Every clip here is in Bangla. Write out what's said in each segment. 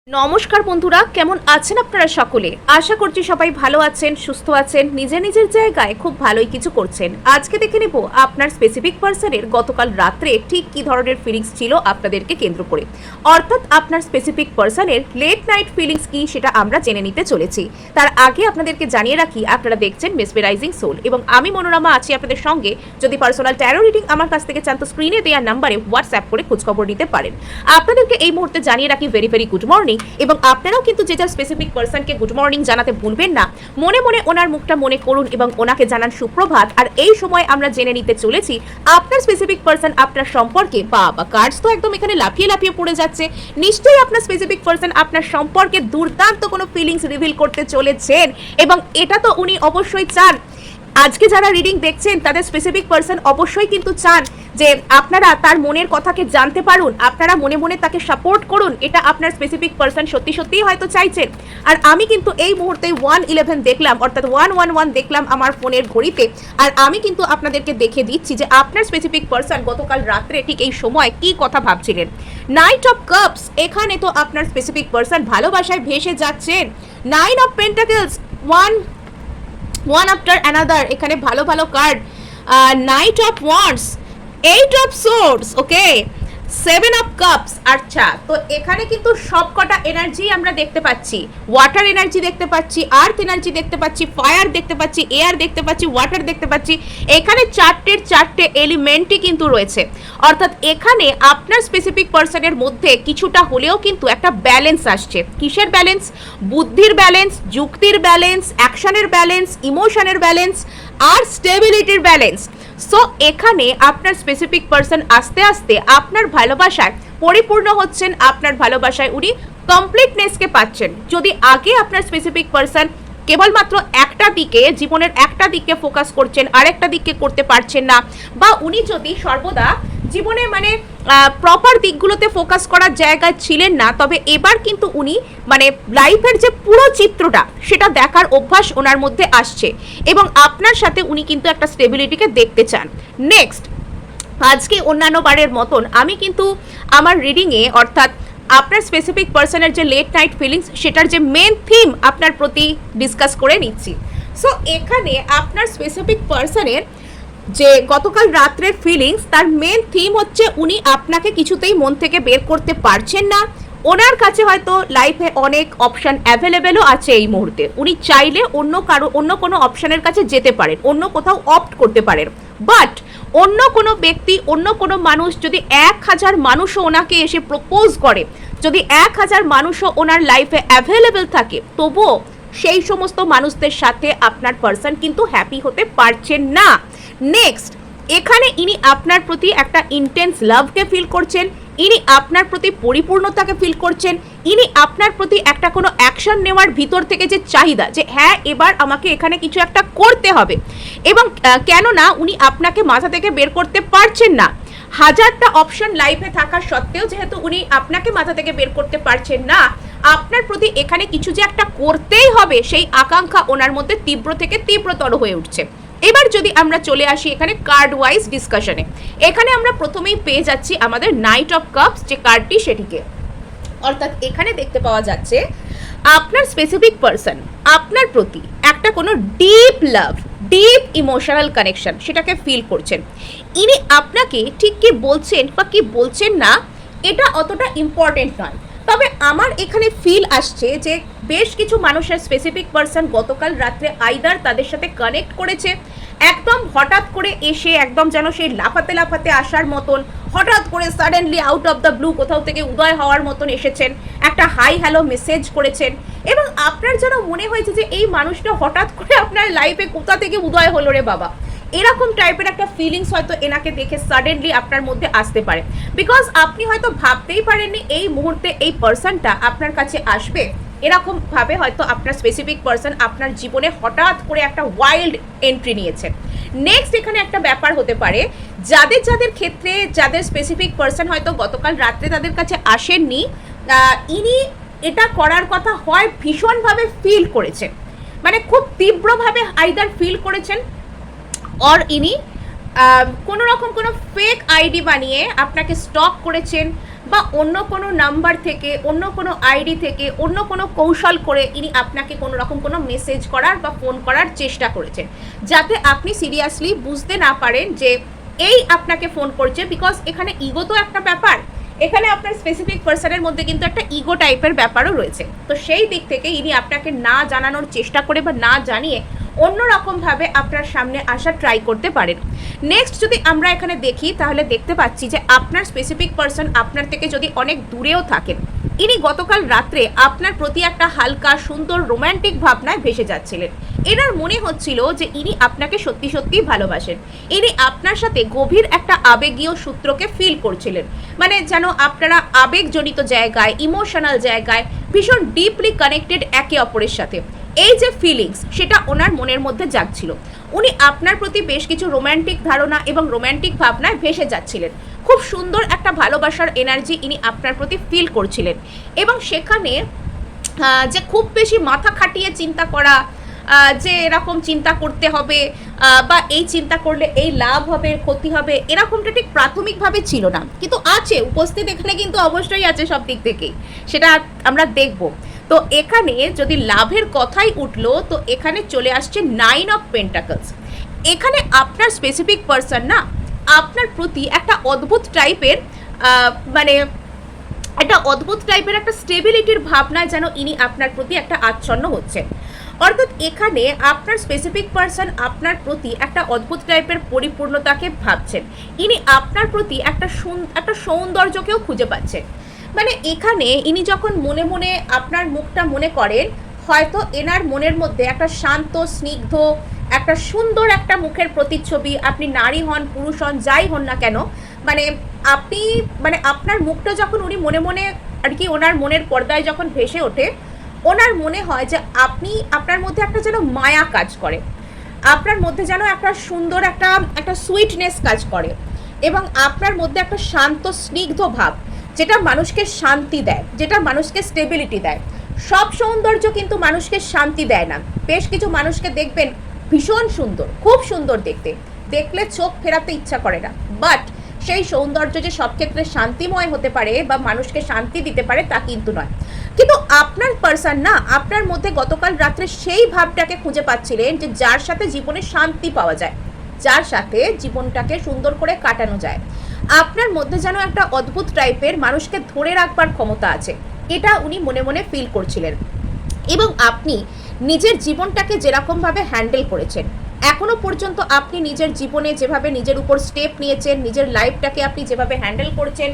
নমস্কার বন্ধুরা, কেমন আছেন আপনারা সকলে? আশা করছি সবাই ভালো আছেন, সুস্থ আছেন, নিজের নিজের জায়গায় খুব ভালোই কিছু করছেন। আজকে দেখে নেব আপনার স্পেসিফিক পার্সনের গতকাল রাত্রে ঠিক কি ধরনের ফিলিংস ছিল আপনাদেরকে কেন্দ্র করে, অর্থাৎ আপনার স্পেসিফিক পার্সনের লেট নাইট ফিলিংস কি সেটা আমরা জেনে নিতে চলেছি। তার আগে আপনাদেরকে জানিয়ে রাখি, আপনারা দেখছেন মেসমেরাইজিং সোল এবং আমি মনোরমা আছি আপনাদের সঙ্গে। যদি পার্সোনাল ট্যারো রিডিং আমার কাছ থেকে চান তো স্ক্রিনে দেওয়া নাম্বারে হোয়াটসঅ্যাপ করে খোঁজখবর নিতে পারেন। আপনাদেরকে এই মুহূর্তে জানিয়ে রাখি ভেরি ভেরি গুড মর্নিং, এবং আপনারাও কিন্তু যে যার স্পেসিফিক পার্সনকে গুড মর্নিং জানাতে ভুলবেন না। মনে মনে ওনার মুখটা মনে করুন এবং ওনাকে জানান সুপ্রভাত। আর এই সময় আমরা জেনে নিতে চলেছি আপনার স্পেসিফিক পার্সন আপনার সম্পর্কে। বাবা, কার্ডস তো একদম এখানে লাফিয়ে লাফিয়ে পড়ে যাচ্ছে। নিশ্চয়ই আপনার স্পেসিফিক পার্সন আপনার সম্পর্কে দুর্দান্ত কোনো ফিলিংস রিভিল করতে চলেছেন, এবং এটা তো উনি অবশ্যই চান। আজকে যারা রিডিং দেখছেন তাদের স্পেসিফিক পার্সন অবশ্যই কিন্তু চান যে আপনারা তার মনের কথাকে জানতে পারুন, আপনারা মনে মনে তাকে সাপোর্ট করুন। এটা আপনার স্পেসিফিক পার্সন সত্যি সত্যিই হয়তো চাইছেন। আর আমি কিন্তু এই মুহূর্তে 111 দেখলাম, অর্থাৎ 111 দেখলাম আমার ফোনের ঘড়িতে। আর আমি কিন্তু আপনাদেরকে দেখে দিচ্ছি যে আপনার স্পেসিফিক পার্সন গতকাল রাত্রে ঠিক এই সময় কি কথা ভাবছিলেন। নাইট অফ কাপস, এখানে তো আপনার স্পেসিফিক পার্সন ভালোবাসায় ভেসে যাচ্ছেন। 9 of pentacles, one after another, এখানে ভালো ভালো card. Night of wands, 8 of swords, okay, 7 of cups. আচ্ছা, তো এখানে কিন্তু সবকটা এনার্জি আমরা দেখতে পাচ্ছি। ওয়াটার এনার্জি দেখতে পাচ্ছি, আর্থ এনার্জি দেখতে পাচ্ছি, ফায়ার দেখতে পাচ্ছি, এয়ার দেখতে পাচ্ছি, ওয়াটার দেখতে পাচ্ছি। এখানে চারটে এলিমেন্টই কিন্তু রয়েছে। অর্থাৎ এখানে আপনার স্পেসিফিক পার্সনের মধ্যে কিছুটা হলেও কিন্তু একটা ব্যালেন্স আসছে। কিসের ব্যালেন্স? বুদ্ধির ব্যালেন্স, যুক্তির ব্যালেন্স, অ্যাকশনের ব্যালেন্স, ইমোশনের ব্যালেন্স আর স্টেবিলিটির ব্যালেন্স। সো এখানে আপনার স্পেসিফিক পার্সন আস্তে আস্তে আপনার ভালোবাসায় পরিপূর্ণ হচ্ছেন। আপনার ভালোবাসায় উনি কমপ্লিটনেসকে পাচ্ছেন। যদি আগে আপনার স্পেসিফিক পার্সন কেবলমাত্র একটা দিকে, জীবনের একটা দিকে ফোকাস করছেন, আরেকটা দিকে করতে পারছেন না, বা উনি যদি সর্বদা জীবনে প্রপার দিকগুলোতে ফোকাস করার জায়গায় ছিলেন না, তবে এবার কিন্তু উনি লাইফের যে পুরো চিত্রটা সেটা দেখার অভ্যাস ওনার মধ্যে আসছে, এবং আপনার সাথে উনি কিন্তু একটা স্টেবিলিটিকে দেখতে চান। নেক্সট, আজকে অন্যান্য বারের মতন আমি কিন্তু আমার রিডিংয়ে, অর্থাৎ আপনার স্পেসিফিক পার্সনের যে লেট নাইট ফিলিংস সেটার যে মেন থিম আপনার প্রতি ডিসকাস করে নিচ্ছি। সো এখানে আপনার স্পেসিফিক পার্সনের যে গতকাল রাত্রের ফিলিংস, তার মেন থিম হচ্ছে উনি আপনাকে কিছুতেই মন থেকে বের করতে পারছেন না। ওনার কাছে হয়তো লাইফে অনেক অপশান অ্যাভেলেবেলও আছে এই মুহূর্তে। উনি চাইলে অন্য কোনো অপশানের কাছে যেতে পারেন, অন্য কোথাও অপ্ট করতে পারেন। বাট অন্য কোনো ব্যক্তি, অন্য কোনো মানুষ যদি 1000 মানুষও ওনাকে এসে প্রপোজ করে, যদি 1000 মানুষও ওনার লাইফে অ্যাভেলেবেল থাকে, তবুও সেই সমস্ত মানুষদের সাথে আপনার পার্সন কিন্তু হ্যাপি হতে পারছেন না। নেক্সট, এখানে ইনি আপনার প্রতি একটা ইন্টেন্স লাভকে ফিল করছেন, ইনি আপনার প্রতি পরিপূর্ণতাকে ফিল করছেন, ইনি আপনার প্রতি একটা কোনো অ্যাকশন নেওয়ার ভিতর থেকে যে চাহিদা, যে হ্যাঁ এবার আমাকে এখানে কিছু একটা করতে হবে, এবং কেননা উনি আপনাকে মাথা থেকে বের করতে পারছেন না। 1000টা অপশন লাইফে থাকা সত্ত্বেও যেহেতু উনি আপনাকে মাথা থেকে বের করতে পারছেন না, আপনার প্রতি এখানে কিছু যে একটা করতেই হবে সেই আকাঙ্ক্ষা ওনার মধ্যে তীব্র থেকে তীব্রতর হয়ে উঠছে। এবার যদি আমরা চলে আসি এখানে কার্ড ওয়াইজ ডিসকাশনে, এখানে আমরা প্রথমেই পেয়ে যাচ্ছি আমাদের নাইট অফ কাপস যে কার্ডটি, সেটিকে। অর্থাৎ এখানে দেখতে পাওয়া যাচ্ছে আপনার স্পেসিফিক পার্সন আপনার প্রতি একটা কোনো ডিপ লাভ, ডিপ ইমোশনাল কানেকশন সেটাকে ফিল করছেন। ইনি আপনাকে ঠিক কি বলছেন বা কি বলছেন না এটা অতটা ইম্পর্টেন্ট নয়, তবে আমার এখানে ফিল আসছে যে বেশ কিছু মানুষের স্পেসিফিক পার্সন গতকাল রাত্রে আইদার তাদের সাথে কানেক্ট করেছে, একদম হঠাৎ করে এসে একদম যেন সেই লাফাতে লাফাতে আসার মতন, হঠাৎ করে suddenly out of the blue কোথাও থেকে উদয় হওয়ার মতন এসেছেন, একটা হাই হ্যালো মেসেজ করেছেন, এবং আপনার যেন মনে হয়েছে যে এই মানুষটা হঠাৎ করে আপনার লাইফে কোথা থেকে উদয় হলো রে বাবা, এরকম টাইপের একটা ফিলিংস হয়তো এনাকে দেখে সাডেনলি আপনার মধ্যে আসতে পারে। বিকজ আপনি হয়তো ভাবতেই পারেননি এই মুহূর্তে এই পার্সনটা আপনার কাছে আসবে, এরকম ভাবে হয়তো আপনার স্পেসিফিক পার্সন আপনার জীবনে হঠাৎ করে একটা ওয়াইল্ড এন্ট্রি নিয়েছেন। নেক্সট, এখানে একটা ব্যাপার হতে পারে যাদের ক্ষেত্রে যাদের স্পেসিফিক পার্সন হয়তো গতকাল রাত্রে তাদের কাছে আসেননি, ইনি এটা করার কথা হয় ভীষণভাবে ফিল করেছেন, খুব তীব্রভাবে আইদার ফিল করেছেন, অর ইনি কোনো রকম কোনো ফেক আইডি বানিয়ে আপনাকে স্টক করেছেন, বা অন্য কোনো নাম্বার থেকে, অন্য কোনো আইডি থেকে, অন্য কোনো কৌশল করে ইনি আপনাকে কোনো রকম কোনো মেসেজ করার বা ফোন করার চেষ্টা করেছেন, যাতে আপনি সিরিয়াসলি বুঝতে না পারেন যে এই আপনাকে ফোন করছে। বিকজ এখানে ইগো তো একটা ব্যাপার, এখানে আপনার স্পেসিফিক পার্সনের মধ্যে কিন্তু একটা ইগো টাইপের ব্যাপারও রয়েছে। তো সেই দিক থেকে ইনি আপনাকে না জানানোর চেষ্টা করে বা না জানিয়ে অন্যরকমভাবে আপনার সামনে আসা ট্রাই করতে পারেন। নেক্সট যদি আমরা এখানে দেখি, তাহলে দেখতে পাচ্ছি যে আপনার স্পেসিফিক পার্সন আপনার থেকে যদি অনেক দূরেও থাকেন, ইনি গতকাল রাত্রে আপনার প্রতি একটা হালকা সুন্দর রোম্যান্টিক ভাবনায় ভেসে যাচ্ছিলেন। এনার মনে হচ্ছিল যে ইনি আপনাকে সত্যি সত্যিই ভালোবাসেন, ইনি আপনার সাথে গভীর একটা আবেগীয় সূত্রকে ফিল করছিলেন। মানে যেন আপনারা আবেগজনিত জায়গায়, ইমোশনাল জায়গায় ভীষণ ডিপলি কানেক্টেড একে অপরের সাথে। এই যে ফিলিংস, সেটা ওনার মনের মধ্যে জাগছিল। উনি আপনার প্রতি বেশ কিছু রোম্যান্টিক ধারণা এবং রোম্যান্টিক ভাবনায় ভেসে যাচ্ছিলেন। খুব সুন্দর একটা ভালোবাসার এনার্জি ইনি আপনার প্রতি ফিল করছিলেন। এবং সেখানে যে খুব বেশি মাথা খাটিয়ে চিন্তা করা, যে এরকম চিন্তা করতে হবে বা এই চিন্তা করলে এই লাভ হবে ক্ষতি হবে, এরকমটা ঠিক প্রাথমিকভাবে ছিল না, কিন্তু আছে, উপস্থিত এখানে কিন্তু অবশ্যই আছে সব দিক থেকেই, সেটা আমরা দেখব। তো এখানে যদি লাভের কথাই উঠলো, তো এখানে চলে আসছে 9 অফ পেন্টাকলস। এখানে আপনার স্পেসিফিক পার্সন না আপনার প্রতি একটা অদ্ভুত টাইপের মানে একটা অদ্ভুত টাইপের একটা স্টেবিলিটির ভাবনায় যেন ইনি আপনার প্রতি একটা আচ্ছন্ন হচ্ছেন। অর্থাৎ এখানে আপনার স্পেসিফিক পার্সন আপনার প্রতি একটা অদ্ভুত টাইপের পরিপূর্ণতাকে ভাবছেন। ইনি আপনার প্রতি একটা সৌন্দর্যকেও খুঁজে পাচ্ছেন। মানে এখানে ইনি যখন মনে মনে আপনার মুখটা মনে করেন, হয়তো এনার মনের মধ্যে একটা শান্ত স্নিগ্ধ একটা সুন্দর একটা মুখের প্রতিচ্ছবি, আপনি নারী হন পুরুষ হন যাই হন না কেন, মানে আপনি মানে আপনার মুখটা যখন উনি মনে মনে আর কি ওনার মনের পর্দায় যখন ভেসে ওঠে, ওনার মনে হয় যে আপনার মধ্যে একটা যেন মায়া কাজ করে, আপনার মধ্যে যেন একটা সুন্দর একটা সুইটনেস কাজ করে, এবং আপনার মধ্যে একটা শান্ত স্নিগ্ধ ভাব, যেটা মানুষকে শান্তি দেয়, যেটা মানুষকে স্টেবিলিটি দেয়। সব সৌন্দর্য কিন্তু মানুষকে শান্তি দেয় না। বেশ কিছু মানুষকে দেখবেন ভীষণ সুন্দর, খুব সুন্দর দেখতে, দেখলে চোখ ফেরাতে ইচ্ছা করে না, বাট সেই সৌন্দর্য যে সব ক্ষেত্রে শান্তিময় হতে পারে বা মানুষকে শান্তি দিতে পারে তা কিন্তু নয়। কিন্তু আপনার পার্সন না আপনার মধ্যে গতকাল রাত্রে সেই ভাবটাকে খুঁজে পাচ্ছিলেন যে যার সাথে জীবনে শান্তি পাওয়া যায়, যার সাথে জীবনটাকে সুন্দর করে কাটানো যায়। আপনার মধ্যে যেন একটা অদ্ভুত টাইপের মানুষকে ধরে রাখবার ক্ষমতা আছে, এটা উনি মনে মনে ফিল করছিলেন। এবং আপনি নিজের জীবনটাকে যেরকমভাবে হ্যান্ডেল করেছেন, এখনো পর্যন্ত আপনি নিজের জীবনে যেভাবে নিজের উপর স্টেপ নিয়েছেন, নিজের লাইফটাকে আপনি যেভাবে হ্যান্ডেল করছেন,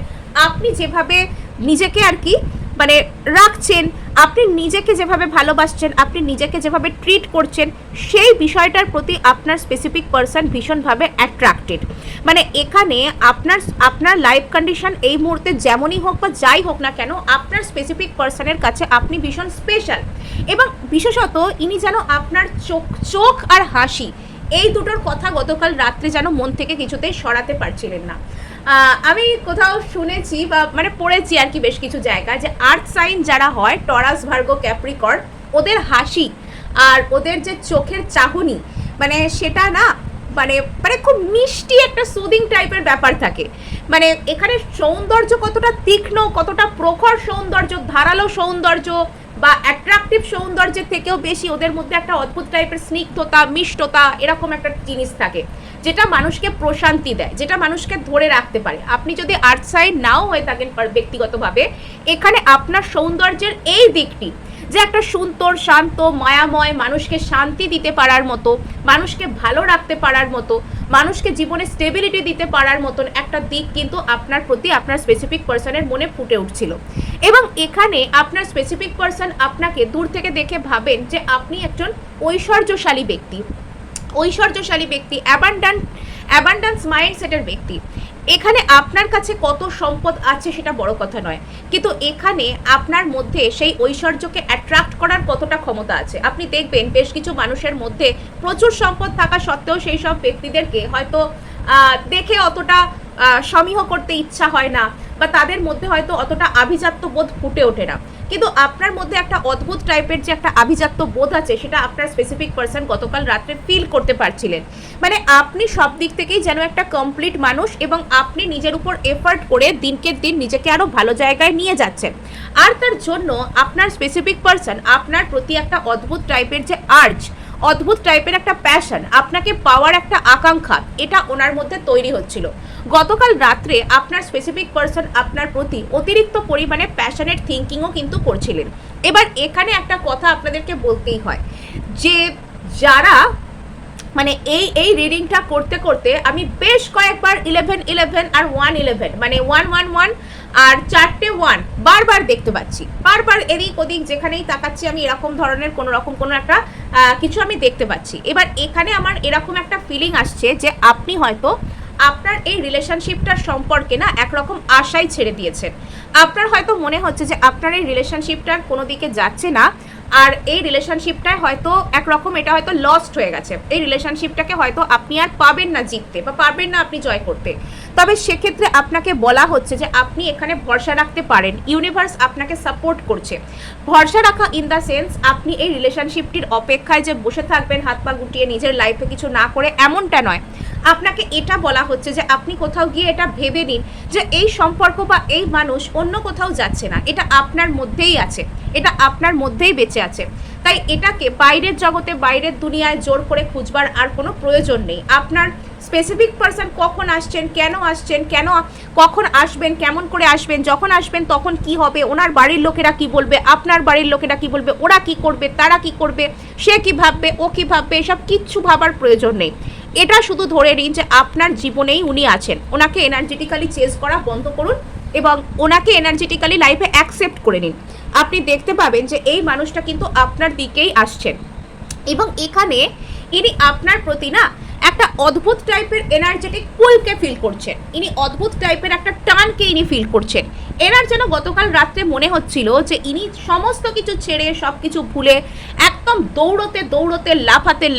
আপনি যেভাবে নিজেকে আর কি মানে রাখছেন, আপনি নিজেকে যেভাবে ভালোবাসছেন, আপনি নিজেকে যেভাবে ট্রিট করছেন, সেই বিষয়টার প্রতি আপনার স্পেসিফিক পার্সন ভীষণভাবে অ্যাট্রাক্টেড। মানে এখানে আপনার লাইফ কন্ডিশন এই মুহূর্তে যেমনই হোক বা যাই হোক না কেন, আপনার স্পেসিফিক পার্সনের কাছে আপনি ভীষণ স্পেশাল। এবং বিশেষত ইনি যেন আপনার চোখ আর হাসি, এই দুটোর কথা গতকাল রাত্রে যেন মন থেকে কিছুতেই সরাতে পারছিলেন না। আমি কোথাও শুনেছি বা মানে পড়েছি আর কি বেশ কিছু জায়গায়, যে আর্থ সাইন যারা হয়, টরাস, ভার্গো, ক্যাপ্রিকর্ন, ওদের হাসি আর ওদের যে চোখের চাহনি, মানে সেটা না মানে মানে খুব মিষ্টি একটা সুদিং টাইপের ব্যাপার থাকে। মানে এখানে সৌন্দর্য কতটা তীক্ষ্ণ, কতটা প্রখর সৌন্দর্য, ধারালো সৌন্দর্য বা অ্যাট্রাকটিভ সৌন্দর্যের থেকেও বেশি ওদের মধ্যে একটা অদ্ভুত টাইপের স্নিগ্ধতা, মিষ্টতা, এরকম একটা জিনিস থাকে, যেটা মানুষকে প্রশান্তি দেয়, যেটা মানুষকে ধরে রাখতে পারে। আপনি যদি আর্থ সাইন নাও হয়ে থাকেন ব্যক্তিগতভাবে, এখানে আপনার সৌন্দর্যের এই দিকটি যে একটা সুন্দর শান্ত মায়াময়, মানুষকে শান্তি দিতে পারার মতো, মানুষকে ভালো রাখতে পারার মতো, মানুষকে জীবনে স্টেবিলিটি দিতে পারার মতন একটা দিক কিন্তু আপনার প্রতি আপনার স্পেসিফিক পার্সনের মনে ফুটে উঠছিল। এবং এখানে আপনার স্পেসিফিক পার্সন আপনাকে দূর থেকে দেখে ভাবেন যে আপনি একজন ঐশ্বর্যশালী ব্যক্তি, অ্যাবান্ডান্স মাইন্ডসেটের ব্যক্তি। এখানে আপনার কাছে কত সম্পদ আছে সেটা বড় কথা নয়, কিন্তু এখানে আপনার মধ্যে সেই ঐশ্বর্যকে অ্যাট্রাক্ট করার কতটা ক্ষমতা আছে। আপনি দেখবেন বেশ কিছু মানুষের মধ্যে প্রচুর সম্পদ থাকা সত্ত্বেও সেই সব ব্যক্তিদেরকে হয়তো দেখে অতটা সমীহ করতে ইচ্ছা হয় না, বা তাদের মধ্যে হয়তো অতটা আভিজাত্য বোধ ফুটে ওঠে না। কিন্তু আপনার মধ্যে একটা অদ্ভুত টাইপের যে একটা আভিজাত্য বোধ আছে সেটা আপনার স্পেসিফিক পার্সন গতকাল রাত্রে ফিল করতে পারছিলেন। মানে আপনি সব দিক থেকেই যেন একটা কমপ্লিট মানুষ এবং আপনি নিজের উপর এফার্ট করে দিনকে দিন নিজেকে আরও ভালো জায়গায় নিয়ে যাচ্ছেন। আর তার জন্য আপনার স্পেসিফিক পার্সন আপনার প্রতি একটা অদ্ভুত টাইপের যে আর্জ, অদ্ভুত টাইপের একটা প্যাশন, আপনাকে পাওয়ার একটা আকাঙ্ক্ষা, এটা ওনার মধ্যে তৈরি হচ্ছিল। গতকাল রাত্রে আপনার স্পেসিফিক পার্সন আপনার প্রতি অতিরিক্ত পরিমাণে প্যাশনেট থিঙ্কিংও কিন্তু করছিলেন। এবার এখানে একটা কথা আপনাদেরকে বলতেই হয় যে যারা মানে এই রিডিংটা করতে করতে আমি বেশ কয়েকবার 11 আর 111 মানে 111 আর 4টে 1 বারবার দেখতে পাচ্ছি। বারবার এদিক ওদিক যেখানেই তাকাচ্ছি আমি এরকম ধরনের কোনো একটা কিছু আমি দেখতে পাচ্ছি। এবার এখানে আমার এরকম একটা ফিলিং আসছে যে আপনি হয়তো আপনার এই রিলেশনশিপটার সম্পর্কে না একরকম আশাই ছেড়ে দিয়েছেন। আপনার হয়তো মনে হচ্ছে যে আপনার এই রিলেশনশিপটার কোনো দিকে যাচ্ছে না, আর এই রিলেশনশিপটায় হয়তো একরকম এটা হয়তো লস্ট হয়ে গেছে। এই রিলেশনশিপটাকে হয়তো আপনি আর পাবেন না জিততে বা পারবেন না আপনি জয় করতে। তবে সেক্ষেত্রে আপনাকে বলা হচ্ছে যে আপনি এখানে ভরসা রাখতে পারেন, ইউনিভার্স আপনাকে সাপোর্ট করছে। ভরসা রাখা ইন দ্য সেন্স আপনি এই রিলেশনশিপটির অপেক্ষায় যে বসে থাকবেন হাত পা গুটিয়ে নিজের লাইফে কিছু না করে, এমনটা নয়। আপনাকে এটা বলা হচ্ছে যে আপনি কোথাও গিয়ে এটা ভেবে নিন যে এই সম্পর্ক বা এই মানুষ অন্য কোথাও যাচ্ছে না, এটা আপনার মধ্যেই আছে, এটা আপনার মধ্যেই বেঁচে আছে। তাই এটাকে বাইরের জগতে বাইরের দুনিয়ায় জোর করে খুঁজবার আর কোনো প্রয়োজন নেই। আপনার স্পেসিফিক পার্সন কখন আসছেন, কেন কখন আসবেন, কেমন করে আসবেন, যখন আসবেন তখন কি হবে, ওনার বাড়ির লোকেরা কি বলবে, আপনার বাড়ির লোকেরা কি বলবে, ওরা কি করবে, তারা কি করবে, সে কি ভাববে, ও কি ভাববে, এসব কিচ্ছু ভাবার প্রয়োজন নেই। এটা শুধু ধরে নিন যে আপনার জীবনেই উনি আছেন। ওনাকে এনার্জেটিক্যালি চেজ করা বন্ধ করুন এবং ওনাকে এনার্জেটিক্যালি লাইফে অ্যাকসেপ্ট করে নিন। আপনি দেখতে পাবেন যে এই মানুষটা কিন্তু আপনার দিকেই আসছেন এবং এখানে ইনি আপনার প্রতি না একটা অদ্ভুত টাইপের এনার্জেটিক পুলকে ফিল করছেন। ইনি অদ্ভুত টাইপের একটা টানকে ইনি ফিল করছেন। এনার যেন গতকাল রাত্রে মনে হচ্ছিল যে ইনি সমস্ত কিছু ছেড়ে সব কিছু ভুলে একদম দৌড়তে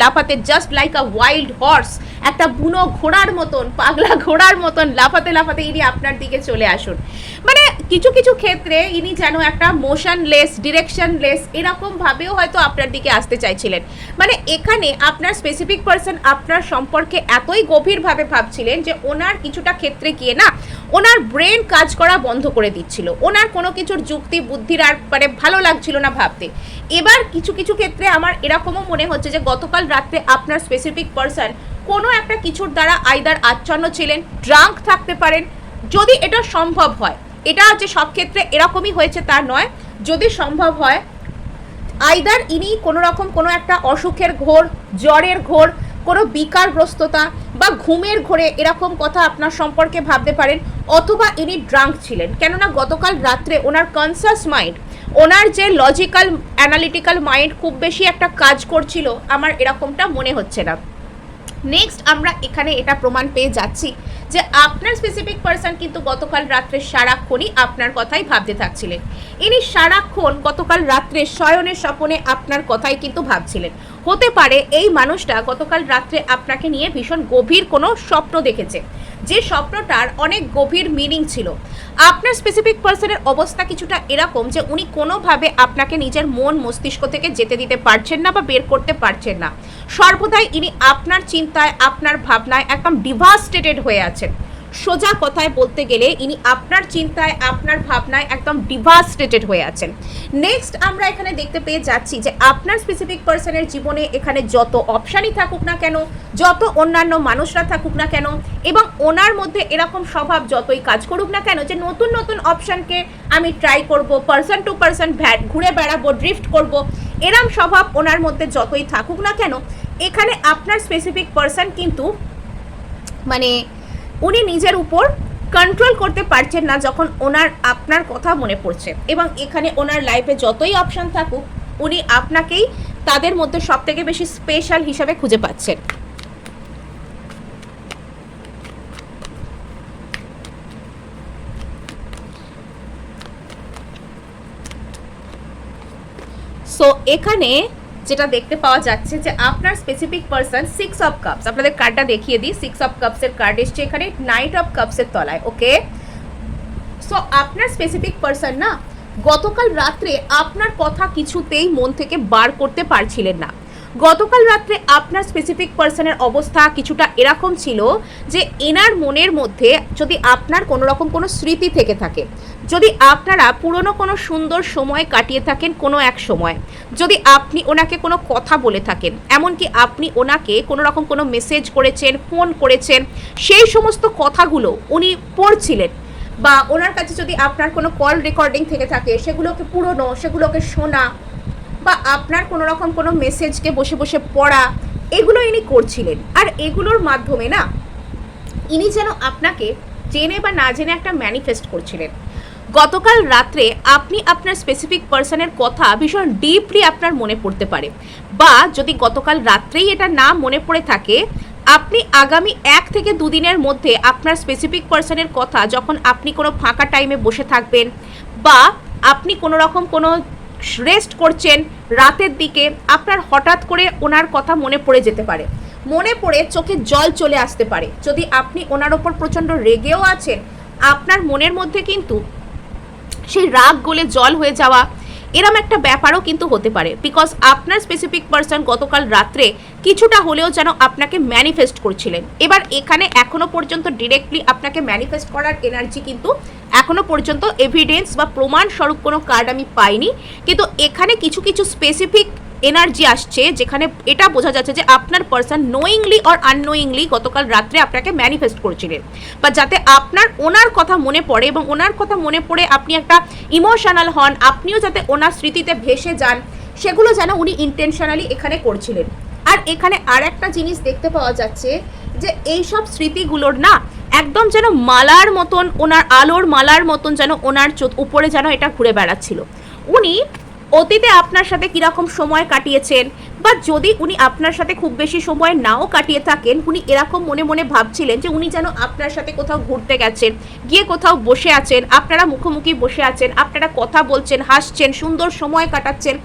লাফাতে just like a wild horse, একটা বুনো ঘোড়ার মতন, পাগলা ঘোড়ার মতন লাফাতে ইনি আপনার দিকে চলে আসুন। মানে কিছু ক্ষেত্রে ইনি যেন একটা মোশনলেস, ডিরেকশনলেস এরকম ভাবেও হয়তো আপনার দিকে আসতে চাইছিলেন। মানে এখানে আপনার স্পেসিফিক পার্সন আপনার সম্পর্কে এতই গভীরভাবে ভাবছিলেন যে ওনার কিছুটা ক্ষেত্রে গিয়ে না ওনার ব্রেন কাজ করা বন্ধ করে দিচ্ছিল, ওনার কোনো কিছুর যুক্তি বুদ্ধির আর মানে ভালো লাগছিল না ভাবতে। এবার কিছু ক্ষেত্রে আমার এরকমও মনে হচ্ছে যে গতকাল রাত্রে আপনার স্পেসিফিক পার্সন কোনো একটা কিছুর দ্বারা আইদার আচ্ছন্ন ছিলেন, ড্রাঙ্ক থাকতে পারেন, যদি এটা সম্ভব হয়। এটা যে সব ক্ষেত্রে এরকমই হয়েছে তা নয়, যদি সম্ভব হয় আইদার ইনি কোনো একটা অসুখের ঘোর, জ্বরের ঘোর, কোনো বিকারগ্রস্ততা বা ঘুমের ঘোরে এরকম কথা আপনার সম্পর্কে ভাবতে পারেন, অথবা ইনি ড্রাঙ্ক ছিলেন। কেননা গতকাল রাত্রে ওনার কনসাস মাইন্ড, ওনার যে লজিক্যাল অ্যানালিটিক্যাল মাইন্ড খুব বেশি একটা কাজ করছিল, আমার এরকমটা মনে হচ্ছে না। নেক্সট আমরা এখানে এটা প্রমাণ পেয়ে যাচ্ছি যে আপনার স্পেসিফিক পার্সন কিন্তু গতকাল রাত্রে সারাক্ষণই আপনার কথাই ভাবতে থাকছিলেন। ইনি সারাক্ষণ গতকাল রাত্রে শয়নের স্বপনে আপনার কথাই কিন্তু ভাবছিলেন। হতে পারে এই মানুষটা গতকাল রাত্রে আপনাকে নিয়ে ভীষণ গভীর কোনো স্বপ্ন দেখেছে, যে স্বপ্নটার অনেক গভীর মিনিং ছিল। আপনার স্পেসিফিক পার্সনের অবস্থা কিছুটা এরকম যে উনি কোনোভাবে আপনাকে নিজের মন মস্তিষ্ক থেকে যেতে দিতে পারছেন না বা বের করতে পারছেন না। সর্বদাই ইনি আপনার চিন্তায়, আপনার ভাবনায় একদম ডিভাস্টেটেড হয়ে আছেন। সোজা কথায় বলতে গেলে ইনি আপনার চিন্তায়, আপনার ভাবনায় একদম ডিভাস্টেটেড হয়ে আছেন। নেক্সট আমরা এখানে দেখতে পেয়ে যাচ্ছি যে আপনার স্পেসিফিক পার্সনের জীবনে এখানে যত অপশানই থাকুক না কেন, যত অন্যান্য মানুষরা থাকুক না কেন, এবং ওনার মধ্যে এরকম স্বভাব যতই কাজ করুক না কেন যে নতুন অপশানকে আমি ট্রাই করব, পার্সন টু পার্সন ঘুরে বেড়াবো, ড্রিফট করব, এরম স্বভাব ওনার মধ্যে যতই থাকুক না কেন, এখানে আপনার স্পেসিফিক পার্সন কিন্তু মানে উনি নিজের উপর কন্ট্রোল করতে পারছেন না যখন ওনার আপনার কথা মনে পড়ছে। এবং এখানে ওনার লাইফে যতই অপশান থাকুক উনি আপনাকেই তাদের মধ্যে সবথেকে বেশি স্পেশাল হিসাবে খুঁজে পাচ্ছেন। সো এখানে যেটা দেখতে পাওয়া যাচ্ছে যে আপনার স্পেসিফিক পার্সন 6 অফ কাপস, আপনাদের কার্ডটা দেখিয়ে দিই। 6 অফ কাপসের কার্ড এসছে এখানে নাইট অফ কাপসের তলায়। ওকে, সো আপনার স্পেসিফিক পার্সন না গতকাল রাত্রে আপনার কথা কিছুতেই মন থেকে বার করতে পারছিলেন না। গতকাল রাত্রে আপনার স্পেসিফিক পার্সনের অবস্থা কিছুটা এরকম ছিল যে এনার মনের মধ্যে যদি আপনার কোনো রকম কোনো স্মৃতি থেকে থাকে, যদি আপনারা পুরনো কোনো সুন্দর সময় কাটিয়ে থাকেন কোনো এক সময়, যদি আপনি ওনাকে কোনো কথা বলে থাকেন, এমনকি আপনি ওনাকে কোনো রকম কোনো মেসেজ করেছেন, ফোন করেছেন, সেই সমস্ত কথাগুলো উনি পড়ছিলেন, বা ওনার কাছে যদি আপনার কোনো কল রেকর্ডিং থেকে থাকে সেগুলোকে পুরনো, সেগুলোকে শোনা, বা আপনার কোনো রকম কোনো মেসেজকে বসে বসে পড়া, এগুলো ইনি করছিলেন। আর এগুলোর মাধ্যমে না ইনি যেন আপনাকে জেনে বা না জেনে একটা ম্যানিফেস্ট করছিলেন। গতকাল রাত্রে আপনি আপনার স্পেসিফিক পার্সনের কথা ভীষণ ডিপলি আপনার মনে পড়তে পারে, বা যদি গতকাল রাত্রেই এটা না মনে পড়ে থাকে, আপনি আগামী 1 থেকে 2 দিনের মধ্যে আপনার স্পেসিফিক পার্সনের কথা যখন আপনি কোনো ফাঁকা টাইমে বসে থাকবেন, বা আপনি কোনো রকম কোনো রেস্ট করছেন রাতের দিকে, আপনার হঠাৎ করে ওনার কথা মনে পড়ে যেতে পারে, মনে পড়ে চোখে জল চলে আসতে পারে। যদি আপনি ওনার ওপর প্রচণ্ড রেগেও আছেন, আপনার মনের মধ্যে কিন্তু সেই রাগ গলে জল হয়ে যাওয়া, এরম একটা ব্যাপারও কিন্তু হতে পারে। বিকজ আপনার স্পেসিফিক পার্সন গতকাল রাত্রে কিছুটা হলেও যেন আপনাকে ম্যানিফেস্ট করছিলেন। এবার এখানে এখনো পর্যন্ত ডিরেক্টলি আপনাকে ম্যানিফেস্ট করার এনার্জি কিন্তু এখনো পর্যন্ত এভিডেন্স বা প্রমাণ স্বরূপ কোনো কার্ড আমি পাইনি, কিন্তু এখানে কিছু কিছু স্পেসিফিক এনার্জি আসছে যেখানে এটা বোঝা যাচ্ছে যে আপনার পার্সন নোয়িংলি অর আননোয়িংলি গতকাল রাত্রে আপনাকে ম্যানিফেস্ট করছিলেন, বা যাতে আপনার ওনার কথা মনে পড়ে এবং ওনার কথা মনে পড়ে আপনি একটা ইমোশনাল হন, আপনিও যাতে ওনার স্মৃতিতে ভেসে যান, সেগুলো যেন উনি ইন্টেনশনালি এখানে করছিলেন। আর এখানে আর একটা জিনিস দেখতে পাওয়া যাচ্ছে যে এইসব স্মৃতিগুলোর না একদম যেন মালার মতন, ওনার আলোর মালার মতন যেন ওনার উপরে যেন এটা ঘুরে বেড়াচ্ছিল। উনি অতীতে আপনার সাথে কীরকম সময় কাটিয়েছেন, বা যদি উনি আপনার সাথে খুব বেশি সময় নাও কাটিয়ে থাকেন, উনি এরকম মনে মনে ভাবছিলেন যে উনি যেন আপনার সাথে কোথাও ঘুরতে গেছেন, গিয়ে কোথাও বসে আছেন, আপনারা মুখোমুখি বসে আছেন, আপনারা কথা বলছেন, হাসছেন, সুন্দর সময় কাটাচ্ছেন।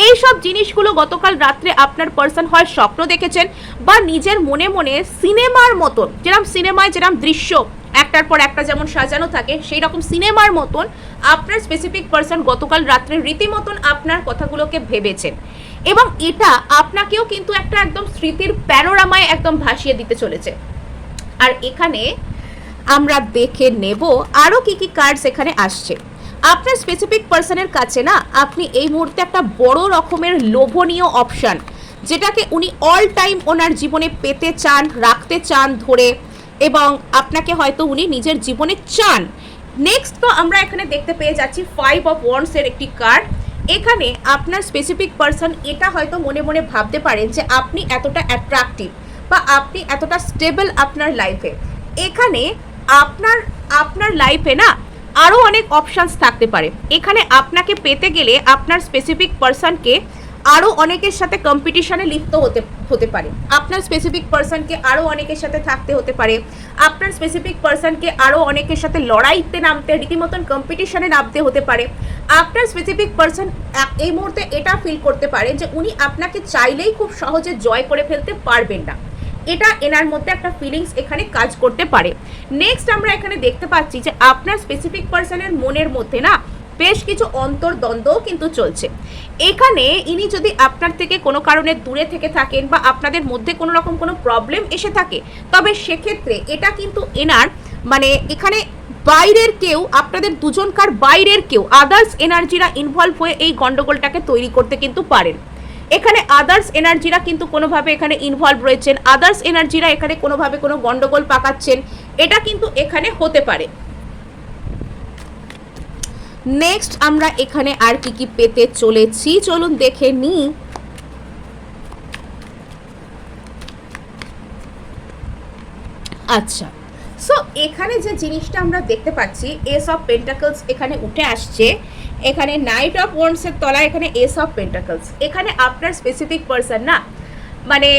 এই সব জিনিসগুলো গতকাল রাত্রে আপনার পার্সন হয় স্বপ্ন দেখেছেন, বা নিজের মনে মনে সিনেমার মতন, যেরকম সিনেমায় যেরকম দৃশ্য একটার পর একটা যেমন সাজানো থাকে, সেই রকম সিনেমার মতন আপনার স্পেসিফিক পার্সন গতকাল রাত্রে রীতিমতন আপনার কথাগুলোকে ভেবেছেন, এবং এটা আপনাকেও কিন্তু একটা একদম স্মৃতির প্যানোরামায় একদম ভাসিয়ে দিতে চলেছে। আর এখানে আমরা দেখে নেব আরও কি কি কার্ডস এখানে আসছে। আপনার স্পেসিফিক পার্সনের কাছে না আপনি এই মুহূর্তে একটা বড় রকমের লোভনীয় অপশান, যেটাকে উনি অল টাইম ওনার জীবনে পেতে চান, রাখতে চান ধরে, এবং আপনাকে হয়তো উনি নিজের জীবনে চান। নেক্সট তো আমরা এখানে দেখতে পেয়ে যাচ্ছি 5 অফ ওয়ান্ডসের একটি কার্ড। এখানে আপনার স্পেসিফিক পার্সন এটা হয়তো মনে মনে ভাবতে পারেন যে আপনি এতটা অ্যাট্রাকটিভ, বা আপনি এতটা স্টেবল আপনার লাইফে, এখানে আপনার লাইফে না আরও অনেক অপশানস থাকতে পারে। এখানে আপনাকে পেতে গেলে আপনার স্পেসিফিক পার্সনকে আরও অনেকের সাথে কম্পিটিশনে লিপ্ত হতে পারে, আপনার স্পেসিফিক পার্সনকে আরও অনেকের সাথে থাকতে হতে পারে, আপনার স্পেসিফিক পার্সনকে আরও অনেকের সাথে লড়াইতে নামতে, রীতিমতন কম্পিটিশনে নামতে হতে পারে। আপনার স্পেসিফিক পার্সন এই মুহূর্তে এটা ফিল করতে পারে যে উনি আপনাকে চাইলেই খুব সহজে জয় করে ফেলতে পারবেন না, এটা এনার মধ্যে একটা ফিলিংস এখানে কাজ করতে পারে। নেক্সট আমরা এখানে দেখতে পাচ্ছি যে আপনার স্পেসিফিক পার্সনের মনের মধ্যে না বেশ কিছু অন্তর্দ্বন্দ্বও কিন্তু চলছে। এখানে ইনি যদি আপনার থেকে কোনো কারণে দূরে থেকে থাকেন, বা আপনাদের মধ্যে কোনো রকম কোনো প্রবলেম এসে থাকে, তবে সেক্ষেত্রে এটা কিন্তু এনার মানে এখানে বাইরের কেউ, আপনাদের দুজনকার বাইরের কেউ, আদার্স এনার্জিরা ইনভলভ হয়ে এই গন্ডগোলটাকে তৈরি করতে কিন্তু পারেন। এখানে আদার্স এনার্জিরা কিন্তু কোনোভাবে এখানে ইনভলভ রয়েছেন, আদার্স এনার্জিরা এখানে কোনোভাবে কোনো গন্ডগোল পাকাচ্ছেন, এটা কিন্তু এখানে হতে পারে। নেক্সট আমরা এখানে আর কি কি পেতে চলেছি চলুন দেখে নিই। আচ্ছা, সো এখানে যে জিনিসটা আমরা দেখতে পাচ্ছি, এস অফ পেন্টাকলস এখানে উঠে আসছে, এখানে নাইট অফ ওয়ান্ডসের তলায় এখানে এস অফ পেন্টাকলস। এখানে আপনার স্পেসিফিক পার্সন না মানে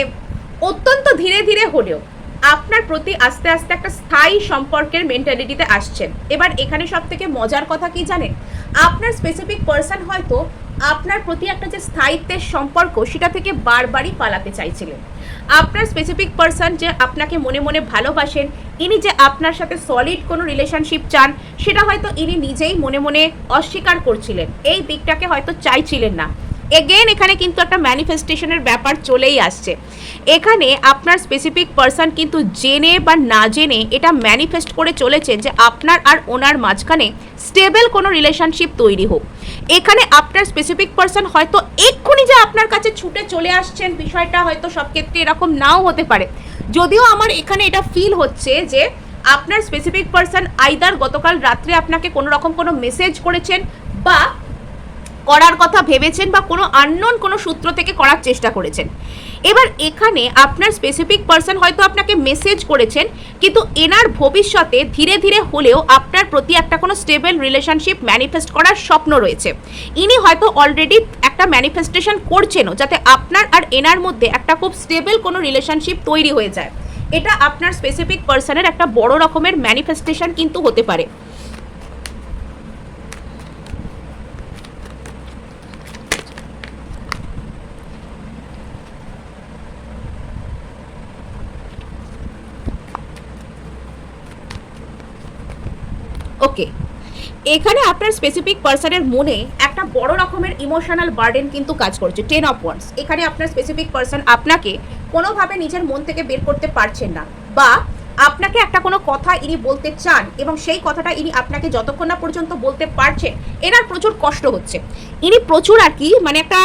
অত্যন্ত ধীরে ধীরে হলেও আপনার প্রতি আস্তে আস্তে একটা স্থায়ী সম্পর্কের মেন্টালিটিতে আসছেন। এবার এখানে সব থেকে মজার কথা কি জানেন, আপনার স্পেসিফিক পার্সন হয়তো আপনার প্রতি একটা যে স্থায়িত্বের সম্পর্ক সেটা থেকে বারবারই পালাতে চাইছিলেন। আপনার স্পেসিফিক পার্সন যে আপনাকে মনে মনে ভালোবাসেন, ইনি যে আপনার সাথে সলিড কোনো রিলেশনশিপ চান, সেটা হয়তো ইনি নিজেই মনে মনে অস্বীকার করছিলেন, এই দিকটাকে হয়তো চাইছিলেন না। এগেন এখানে কিন্তু একটা ম্যানিফেস্টেশনের ব্যাপার চলেই আসছে। এখানে আপনার স্পেসিফিক পার্সন কিন্তু জেনে বা না জেনে এটা ম্যানিফেস্ট করে চলেছেন যে আপনার আর ওনার মাঝখানে স্টেবল কোনো রিলেশনশিপ তৈরি হোক। এখানে আপনার স্পেসিফিক পার্সন হয়তো এক্ষুনি যে আপনার কাছে ছুটে চলে আসছেন, বিষয়টা হয়তো সব ক্ষেত্রে এরকম নাও হতে পারে। যদিও আমার এখানে এটা ফিল হচ্ছে যে আপনার স্পেসিফিক পার্সন আইদার গতকাল রাত্রে আপনাকে কোনো রকম কোনো মেসেজ করেছেন বা করার কথা ভেবেছেন বা কোনো আননোন কোনো সূত্র থেকে করার চেষ্টা করেছেন। এবার এখানে আপনার স্পেসিফিক পার্সন হয়তো আপনাকে মেসেজ করেছেন, কিন্তু এনার ভবিষ্যতে ধীরে ধীরে হলেও আপনার প্রতি একটা কোনো স্টেবল রিলেশনশিপ ম্যানিফেস্ট করার স্বপ্ন রয়েছে। ইনি হয়তো অলরেডি একটা ম্যানিফেস্টেশন করছেনও যাতে আপনার আর এনার মধ্যে একটা খুব স্টেবল কোনো রিলেশনশিপ তৈরি হয়ে যায়। এটা আপনার স্পেসিফিক পার্সনের একটা বড় রকমের ম্যানিফেস্টেশন কিন্তু হতে পারে। ওকে, এখানে আপনার স্পেসিফিক পার্সনের মনে একটা বড় রকমের ইমোশনাল বার্ডেন কিন্তু কাজ করছে, 10 অফ ওয়ান্ডস। এখানে আপনার স্পেসিফিক পার্সন আপনাকে কোনোভাবে নিজের মন থেকে বের করতে পারছেন না, বা আপনাকে একটা কোনো কথা ইনি বলতে চান এবং সেই কথাটা ইনি আপনাকে যতক্ষণ না পর্যন্ত বলতে পারছেন এনার প্রচুর কষ্ট হচ্ছে। ইনি প্রচুর আর কি মানে একটা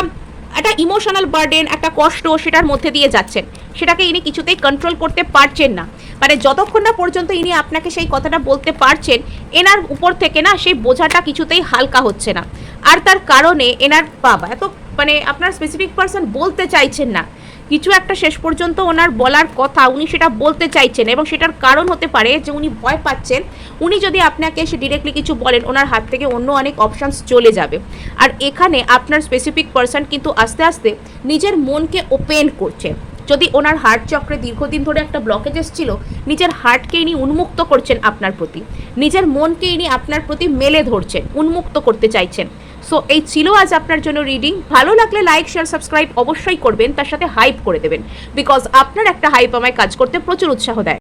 ইমোশনাল বার্ডেন, একটা কষ্ট সেটার মধ্যে দিয়ে যাচ্ছেন, সেটাকে ইনি কিছুতেই কন্ট্রোল করতে পারছেন না। মানে যতক্ষণ না পর্যন্ত ইনি আপনাকে সেই কথাটা বলতে পারছেন এনার উপর থেকে না সেই বোঝাটা কিছুতেই হালকা হচ্ছে না। আর তার কারণে এনার বাবা এত মানে আপনার স্পেসিফিক পার্সন বলতে চাইছেন না কিছু একটা, শেষ পর্যন্ত ওনার বলার কথা উনি সেটা বলতে চাইছেন এবং সেটার কারণ হতে পারে যে উনি ভয় পাচ্ছেন উনি যদি আপনাকে এসে ডিরেক্টলি কিছু বলেন ওনার হাত থেকে অন্য অনেক অপশানস চলে যাবে। আর এখানে আপনার স্পেসিফিক পার্সন কিন্তু আস্তে আস্তে নিজের মনকে ওপেন করছে। যদি ওনার হার্ট চক্রে দীর্ঘদিন ধরে একটা ব্লকেজেস ছিল, নিজের হার্টকে ইনি উন্মুক্ত করছেন আপনার প্রতি, নিজের মনকে ইনি আপনার প্রতি মেলে ধরছেন, উন্মুক্ত করতে চাইছেন। সো এই ছিল আজ আপনার জন্য রিডিং। ভালো লাগলে লাইক শেয়ার সাবস্ক্রাইব অবশ্যই করবেন, তার সাথে হাইপ করে দেবেন, বিকজ আপনার একটা হাইপ আমায় কাজ করতে প্রচুর উৎসাহ দেয়।